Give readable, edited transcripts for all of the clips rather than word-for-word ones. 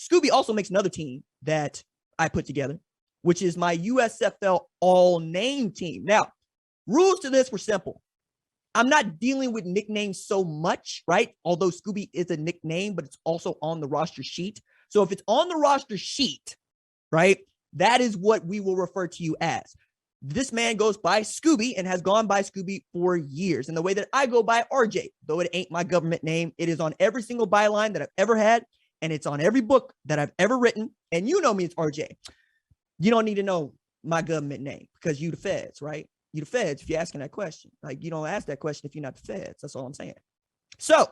Scooby also makes another team that I put together, which is my USFL all-name team. Now, rules to this were simple. I'm not dealing with nicknames so much, right? Although Scooby is a nickname, but it's also on the roster sheet. So if it's on the roster sheet, right, that is what we will refer to you as. This man goes by Scooby and has gone by Scooby for years. And the way that I go by RJ, though it ain't my government name, it is on every single byline that I've ever had, and it's on every book that I've ever written. And you know me, it's RJ. You don't need to know my government name because you the feds, right? You the feds if you're asking that question. Like, you don't ask that question if you're not the feds. That's all I'm saying. So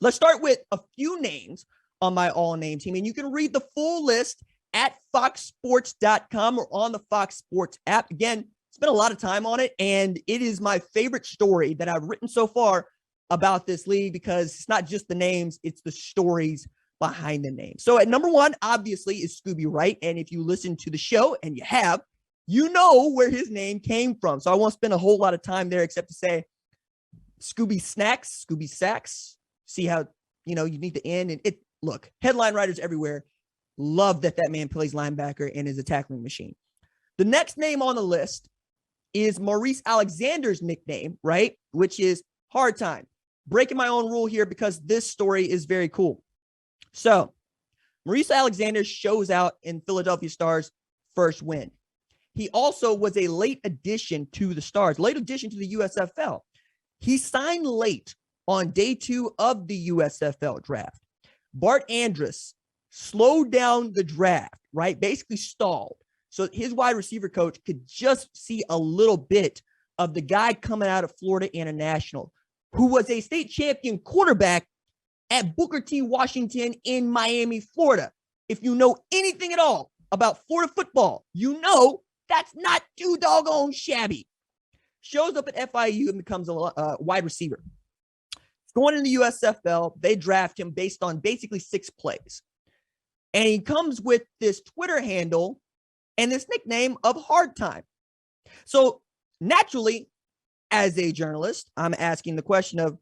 let's start with a few names on my all-name team. And you can read the full list at foxsports.com or on the Fox Sports app. Again, spent a lot of time on it, and it is my favorite story that I've written so far about this league because it's not just the names, it's the stories behind the names. So at number one, obviously, is Scooby Wright. And if you listen to the show, and you have, you know where his name came from. So I won't spend a whole lot of time there except to say Scooby Snacks, Scooby Sacks. See how, you need the end. And look, headline writers everywhere love that man plays linebacker and is a tackling machine. The next name on the list is Maurice Alexander's nickname, right? Which is Hard Time. Breaking my own rule here because this story is very cool. So Maurice Alexander shows out in Philadelphia Stars' first win. He also was a late addition to the Stars, late addition to the USFL. He signed late on day 2 of the USFL draft. Bart Andrus slowed down the draft, right? Basically stalled. So his wide receiver coach could just see a little bit of the guy coming out of Florida International, who was a state champion quarterback at Booker T. Washington in Miami, Florida. If you know anything at all about Florida football, you know that's not too doggone shabby. Shows up at FIU and becomes a wide receiver. Going in the USFL, they draft him based on basically 6 plays. And he comes with this Twitter handle and this nickname of Hard Time. So naturally, as a journalist, I'm asking the question of,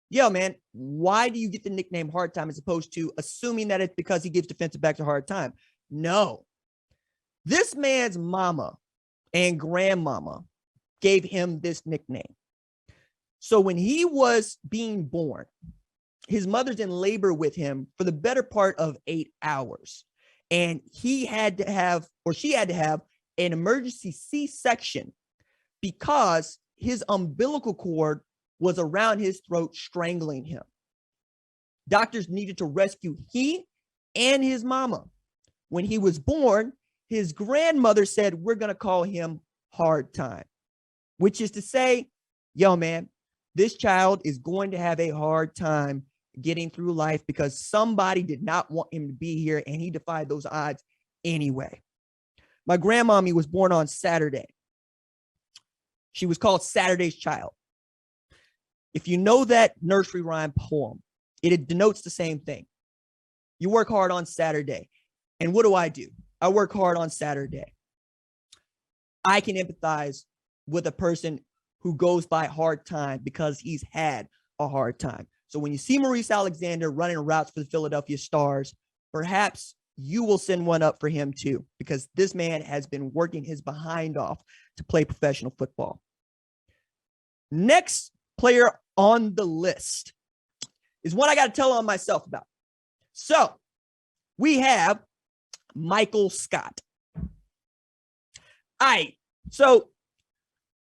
yo, man, why do you get the nickname Hard Time as opposed to assuming that it's because he gives defensive backs a hard time? No. This man's mama and grandmama gave him this nickname. So when he was being born, his mother's in labor with him for the better part of 8 hours. And she had to have an emergency C-section because his umbilical cord was around his throat, strangling him. Doctors needed to rescue he and his mama. When he was born, his grandmother said, we're going to call him Hard Time, which is to say, yo, man, this child is going to have a hard time getting through life because somebody did not want him to be here, and he defied those odds anyway. My grandmommy was born on Saturday. She was called Saturday's Child. If you know that nursery rhyme poem, it denotes the same thing. You work hard on Saturday. And what do? I work hard on Saturday. I can empathize with a person who goes by hard time because he's had a hard time. So when you see Maurice Alexander running routes for the Philadelphia Stars, perhaps you will send one up for him too, because this man has been working his behind off to play professional football. Next player on the list is one I got to tell on myself about. So we have Michael Scott. All right. So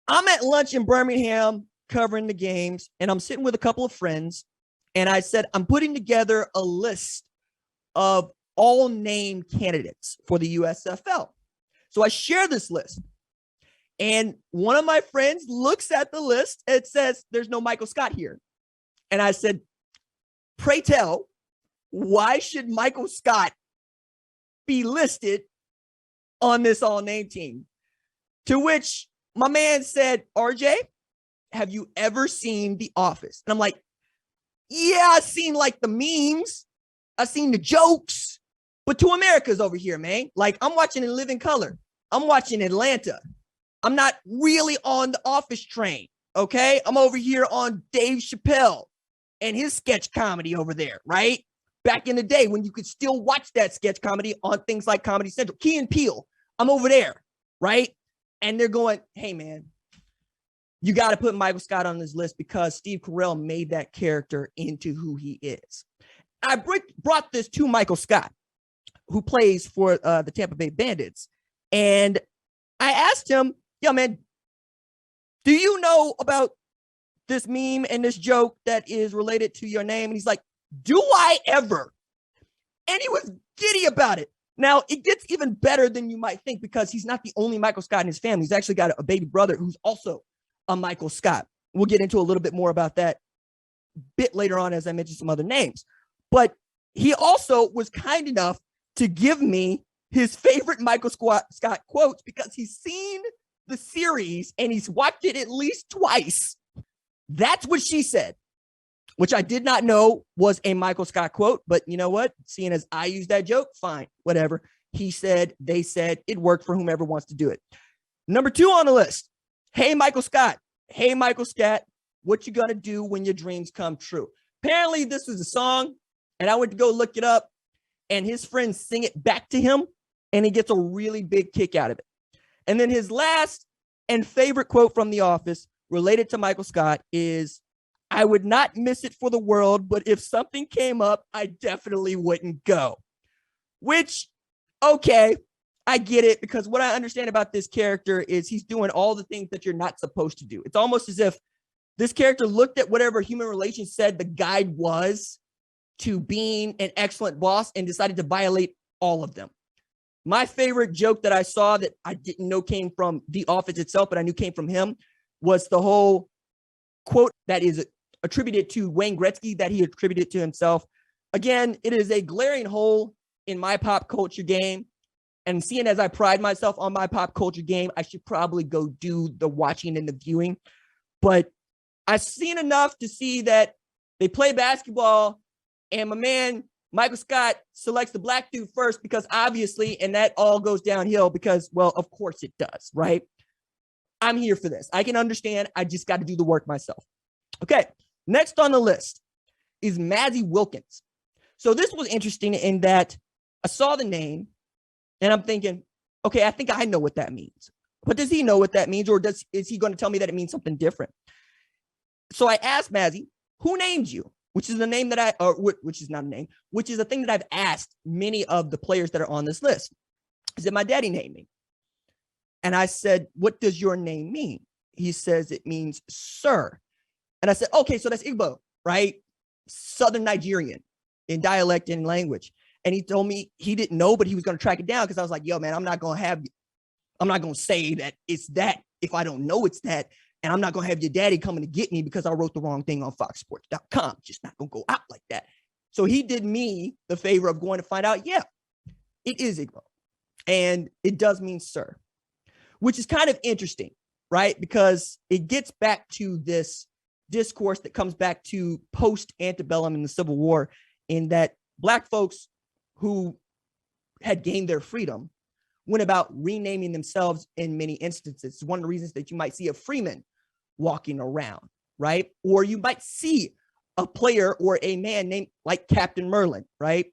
I'm at lunch in Birmingham covering the games, and I'm sitting with a couple of friends, and I said, I'm putting together a list of all name candidates for the USFL. So I share this list, and one of my friends looks at the list and says, there's no Michael Scott here. And I said, pray tell, why should Michael Scott be listed on this all name team? To which my man said, RJ, have you ever seen The Office? And I'm like, yeah, I've seen like the memes. I've seen the jokes, but To America's over here, man. Like, I'm watching In Living Color. I'm watching Atlanta. I'm not really on the Office train, okay? I'm over here on Dave Chappelle and his sketch comedy over there, right? back in the day when you could still watch that sketch comedy on things like Comedy Central. Key and Peele, I'm over there, right? And they're going, hey, man, you got to put Michael Scott on this list because Steve Carell made that character into who he is. I brought this to Michael Scott, who plays for the Tampa Bay Bandits. And I asked him, yo, man, do you know about this meme and this joke that is related to your name? And he's like, do I ever? And he was giddy about it. Now, it gets even better than you might think because he's not the only Michael Scott in his family. He's actually got a baby brother who's also a Michael Scott. We'll get into a little bit more about that a bit later on as I mention some other names. But he also was kind enough to give me his favorite Michael Scott quotes because he's seen the series and he's watched it at least twice. That's what she said, which I did not know was a Michael Scott quote. But you know what? Seeing as I used that joke, fine, whatever. He said, they said, it worked for whomever wants to do it. Number 2 on the list. Hey, Michael Scott. Hey, Michael Scott. What you gonna do when your dreams come true? Apparently, this is a song, and I went to go look it up, and his friends sing it back to him, and he gets a really big kick out of it. And then his last and favorite quote from The Office related to Michael Scott is, I would not miss it for the world, but if something came up, I definitely wouldn't go. Which, okay, I get it, because what I understand about this character is he's doing all the things that you're not supposed to do. It's almost as if this character looked at whatever human relations said the guide was to being an excellent boss and decided to violate all of them. My favorite joke that I saw that I didn't know came from The Office itself, but I knew came from him, was the whole quote that is attributed to Wayne Gretzky that he attributed to himself. Again, it is a glaring hole in my pop culture game. And seeing as I pride myself on my pop culture game, I should probably go do the watching and the viewing. But I've seen enough to see that they play basketball and my man, Michael Scott, selects the black dude first because obviously, and that all goes downhill because, well, of course it does, right? I'm here for this. I can understand. I just got to do the work myself. Okay, next on the list is Mazzy Wilkins. So this was interesting in that I saw the name and I'm thinking, okay, I think I know what that means. But does he know what that means, or is he going to tell me that it means something different? So I asked Mazzy, who named you? Which is the name that which is not a name, which is a thing that I've asked many of the players that are on this list. He said, my daddy named me. And I said, what does your name mean? He says, it means sir. And I said, okay, so that's Igbo, right? Southern Nigerian in dialect and language. And he told me he didn't know, but he was going to track it down because I was like, yo, man, I'm not going to say that it's that if I don't know it's that. And I'm not going to have your daddy coming to get me because I wrote the wrong thing on foxsports.com. Just not going to go out like that. So he did me the favor of going to find out, yeah, it is Igbo. And it does mean sir, which is kind of interesting, right? Because it gets back to this discourse that comes back to post-antebellum in the Civil War, in that Black folks who had gained their freedom went about renaming themselves in many instances. It's one of the reasons that you might see a freeman walking around, right? Or you might see a player or a man named like Captain Merlin, right?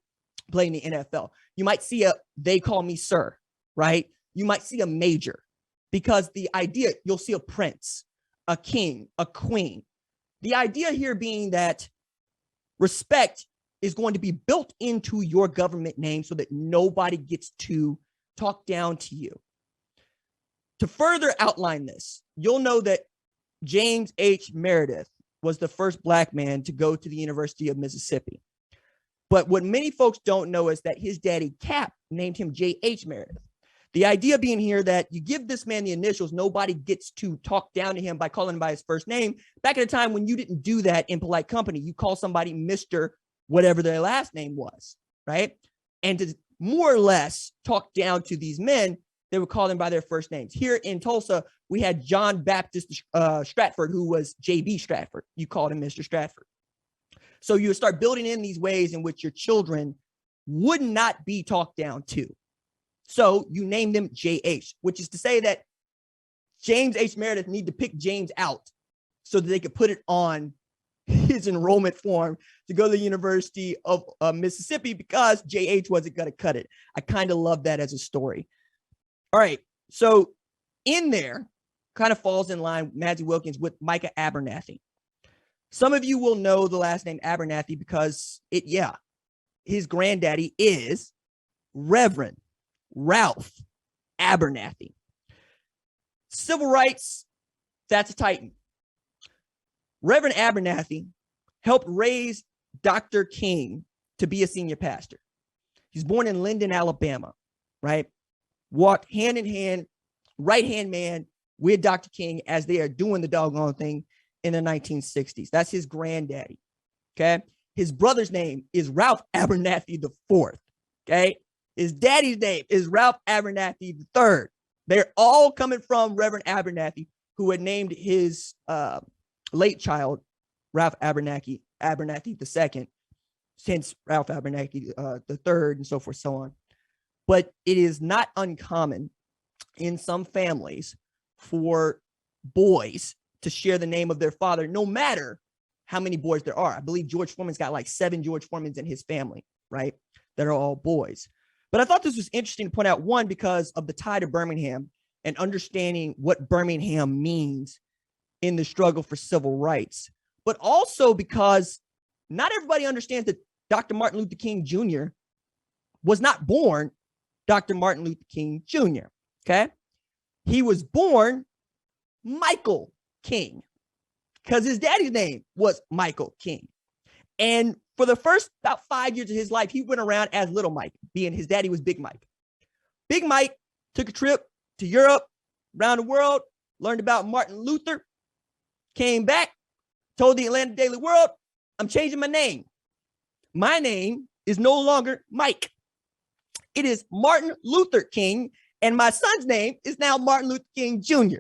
Playing the NFL. You might see they call me sir, right? You might see a major, because the idea, you'll see a prince, a king, a queen. The idea here being that respect is going to be built into your government name so that nobody gets to talk down to you. To further outline this, you'll know that James H. Meredith was the first Black man to go to the University of Mississippi. But what many folks don't know is that his daddy, Cap, named him J.H. Meredith. The idea being here that you give this man the initials, nobody gets to talk down to him by calling him by his first name. Back at a time when you didn't do that in polite company, you call somebody Mr. whatever their last name was, right? And to more or less talk down to these men, they would call them by their first names. Here in Tulsa, we had John Baptist Stratford, who was J.B. Stratford. You called him Mr. Stratford. So you would start building in these ways in which your children would not be talked down to. So you name them JH, which is to say that James H. Meredith need to pick James out so that they could put it on his enrollment form to go to the University of Mississippi because JH wasn't going to cut it. I kind of love that as a story. All right. So in there kind of falls in line, Madsey Wilkins, with Micah Abernathy. Some of you will know the last name Abernathy because his granddaddy is Reverend Ralph Abernathy. Civil rights, that's a titan. Reverend Abernathy helped raise Dr. King to be a senior pastor. He's born in Linden, Alabama, right? Walked hand in hand, right-hand man with Dr. King as they are doing the doggone thing in the 1960s. That's his granddaddy, okay? His brother's name is Ralph Abernathy IV, okay? His daddy's name is Ralph Abernathy III. They're all coming from Reverend Abernathy, who had named his late child Ralph Abernathy II, since Ralph Abernathy III, and so forth, so on. But it is not uncommon in some families for boys to share the name of their father, no matter how many boys there are. I believe George Foreman's got like 7 George Foremans in his family, right? That are all boys. But I thought this was interesting to point out, one, because of the tie to Birmingham and understanding what Birmingham means in the struggle for civil rights, but also because not everybody understands that Dr. Martin Luther King Jr. was not born Dr. Martin Luther King Jr., okay? He was born Michael King because his daddy's name was Michael King. And for the first about 5 years of his life, he went around as Little Mike, being his daddy was Big Mike. Big Mike took a trip to Europe, around the world, learned about Martin Luther, came back, told the Atlanta Daily World, I'm changing my name. My name is no longer Mike. It is Martin Luther King, and my son's name is now Martin Luther King Jr.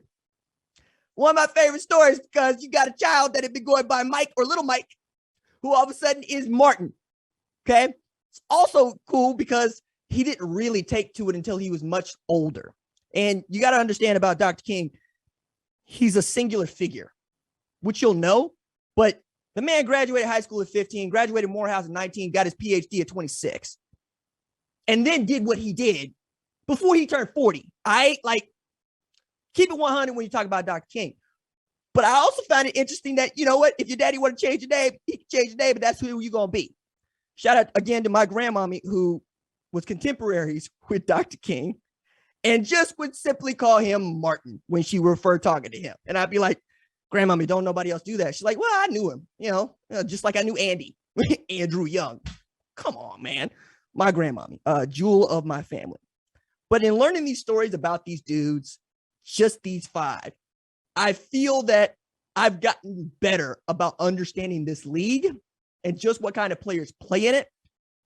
One of my favorite stories, because you got a child that had been going by Mike or Little Mike, who all of a sudden is Martin, okay? It's also cool because he didn't really take to it until he was much older. And you got to understand about Dr. King, he's a singular figure, which you'll know, but the man graduated high school at 15, graduated Morehouse at 19, got his PhD at 26, and then did what he did before he turned 40. Keep it 100 when you talk about Dr. King. But I also found it interesting that, you know what, if your daddy want to change your name, he can change your name, but that's who you're going to be. Shout out again to my grandmommy, who was contemporaries with Dr. King and just would simply call him Martin when she referred talking to him. And I'd be like, grandmommy, don't nobody else do that. She's like, well, I knew him, just like I knew Andy, Andrew Young. Come on, man. My grandmommy, jewel of my family. But in learning these stories about these dudes, just these 5, I feel that I've gotten better about understanding this league and just what kind of players play in it.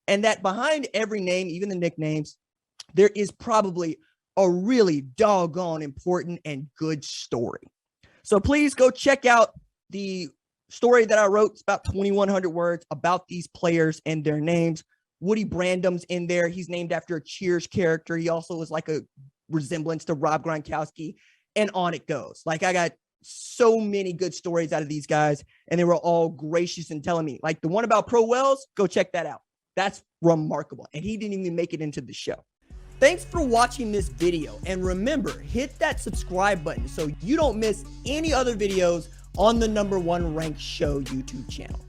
And that behind every name, even the nicknames, there is probably a really doggone important and good story. So please go check out the story that I wrote. It's about 2,100 words about these players and their names. Woody Brandum's in there. He's named after a Cheers character. He also is like a resemblance to Rob Gronkowski, and on it goes. Like, I got so many good stories out of these guys, and they were all gracious in telling me. Like the one about Pro Wells, go check that out. That's remarkable. And he didn't even make it into the show. Thanks for watching this video. And remember, hit that subscribe button so you don't miss any other videos on the #1 ranked show YouTube channel.